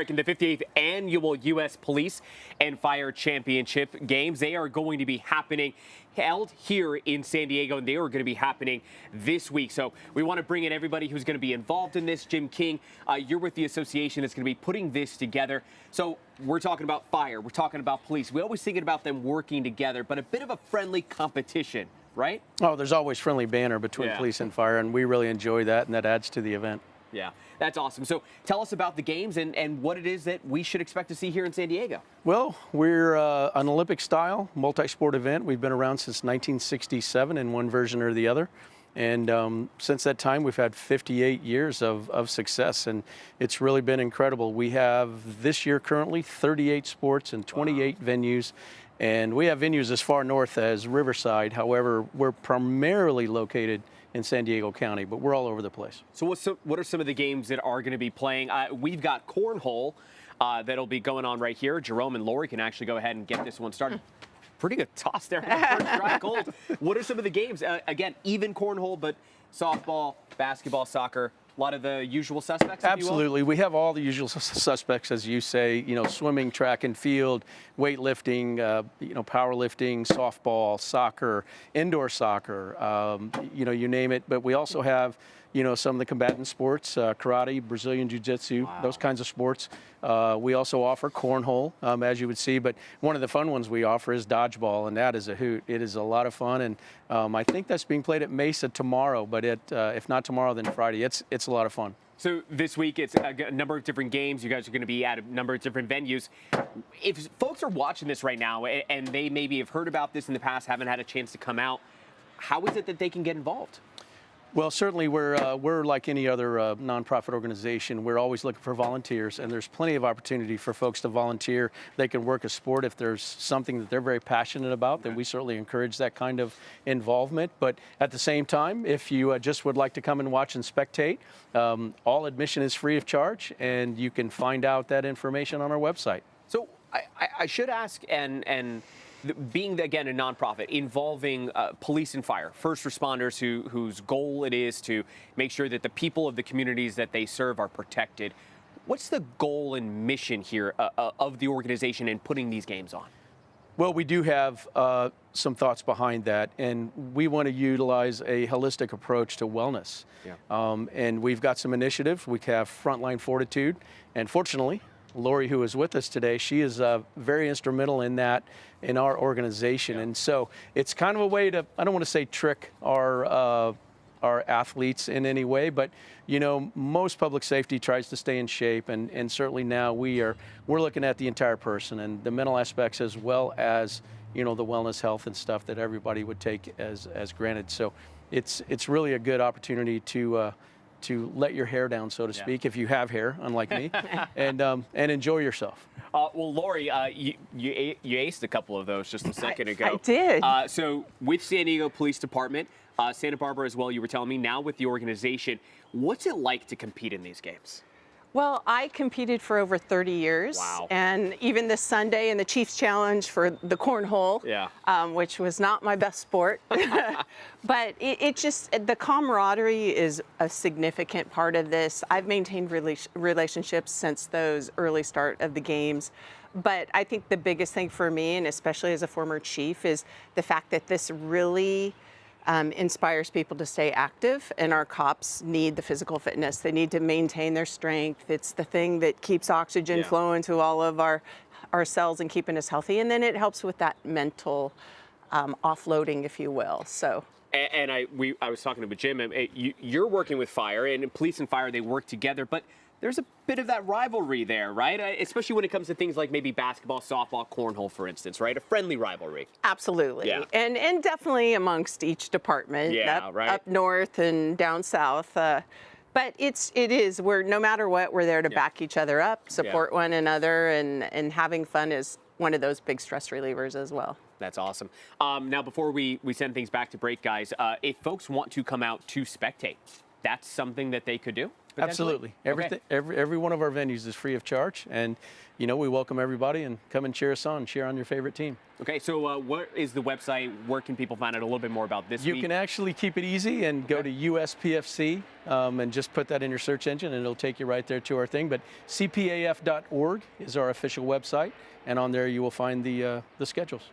In the 58th annual U.S. Police and Fire Championship games, they are going to be held here in San Diego, and they are going to be happening this week. So we want to bring in everybody who's going to be involved in this. Jim King, you're with the association that's going to be putting this together. So we're talking about fire, we're talking about police. We always thinking about them working together, but a bit of a friendly competition, right? Oh, there's always friendly banter between police and fire, and we really enjoy that, and that adds to the event. Yeah, that's awesome. So tell us about the games and what it is that we should expect to see here in San Diego. Well, we're an Olympic-style multi-sport event. We've been around since 1967 in one version or the other. And since that time, we've had 58 years of success, and it's really been incredible. We have this year currently 38 sports and 28 venues. And we have venues as far north as Riverside. However, we're primarily located in San Diego County, but we're all over the place. So what are some of the games that are going to be playing? We've got cornhole that'll be going on right here. Jerome and Lori can actually go ahead and get this one started. Pretty good toss there. First try, gold. What are some of the games? Again, even cornhole, but softball, basketball, soccer. A lot of the usual suspects, Absolutely. We have all the usual suspects, as you say, swimming, track and field, weightlifting, powerlifting, softball, soccer, indoor soccer, you name it. But we also have, some of the combatant sports, karate, Brazilian jiu-jitsu, those kinds of sports. We also offer cornhole, as you would see, but one of the fun ones we offer is dodgeball, and that is a hoot. It is a lot of fun, and I think that's being played at Mesa tomorrow, but if not tomorrow, then Friday. It's a lot of fun. So this week, it's a number of different games. You guys are going to be at a number of different venues. If folks are watching this right now, and they maybe have heard about this in the past, haven't had a chance to come out, how is it that they can get involved? Well, certainly we're like any other nonprofit organization. We're always looking for volunteers, and there's plenty of opportunity for folks to volunteer. They can work a sport if there's something that they're very passionate about. Then we certainly encourage that kind of involvement. But at the same time, if you just would like to come and watch and spectate, all admission is free of charge, and you can find out that information on our website. So I should ask, and being, again, a nonprofit involving police and fire, first responders whose goal it is to make sure that the people of the communities that they serve are protected, what's the goal and mission here of the organization in putting these games on? Well, we do have some thoughts behind that, and we want to utilize a holistic approach to wellness. And we've got some initiatives. We have Frontline Fortitude, and fortunately, Lori, who is with us today, she is very instrumental in that in our organization. And so it's kind of a way to, I don't want to say trick our athletes in any way, but most public safety tries to stay in shape, and certainly now we're looking at the entire person and the mental aspects as well as the wellness, health, and stuff that everybody would take as granted. So it's really a good opportunity to let your hair down, so to speak, if you have hair, unlike me, and enjoy yourself. Well, Lori, you aced a couple of those just a second ago. I did. So with San Diego Police Department, Santa Barbara as well, you were telling me, now with the organization, what's it like to compete in these games? Well, I competed for over 30 years. Wow. And even this Sunday in the Chiefs Challenge for the cornhole, which was not my best sport. But it just, the camaraderie is a significant part of this. I've maintained relationships since those early start of the games. But I think the biggest thing for me, and especially as a former chief, is the fact that this really inspires people to stay active, and our cops need the physical fitness. They need to maintain their strength. It's the thing that keeps oxygen flowing to all of our cells and keeping us healthy. And then it helps with that mental offloading, if you will. So. And I was talking to Jim. You're working with fire, and police and fire, they work together, but there's a bit of that rivalry there, right? Especially when it comes to things like maybe basketball, softball, cornhole, for instance, right? A friendly rivalry. Absolutely. Yeah. And definitely amongst each department, up north and down south. But it is, no matter what, we're there to back each other up, support one another, and having fun is one of those big stress relievers as well. That's awesome. Now, before we send things back to break, guys, if folks want to come out to spectate, that's something that they could do? potentially? Absolutely. Everything, every one of our venues is free of charge, and we welcome everybody, and come and cheer us on, cheer on your favorite team. Okay, so what is the website? Where can people find out a little bit more about this You week? can actually keep it easy and go to USPFC and just put that in your search engine, and it'll take you right there to our thing. But cpaf.org is our official website, and on there you will find the schedules.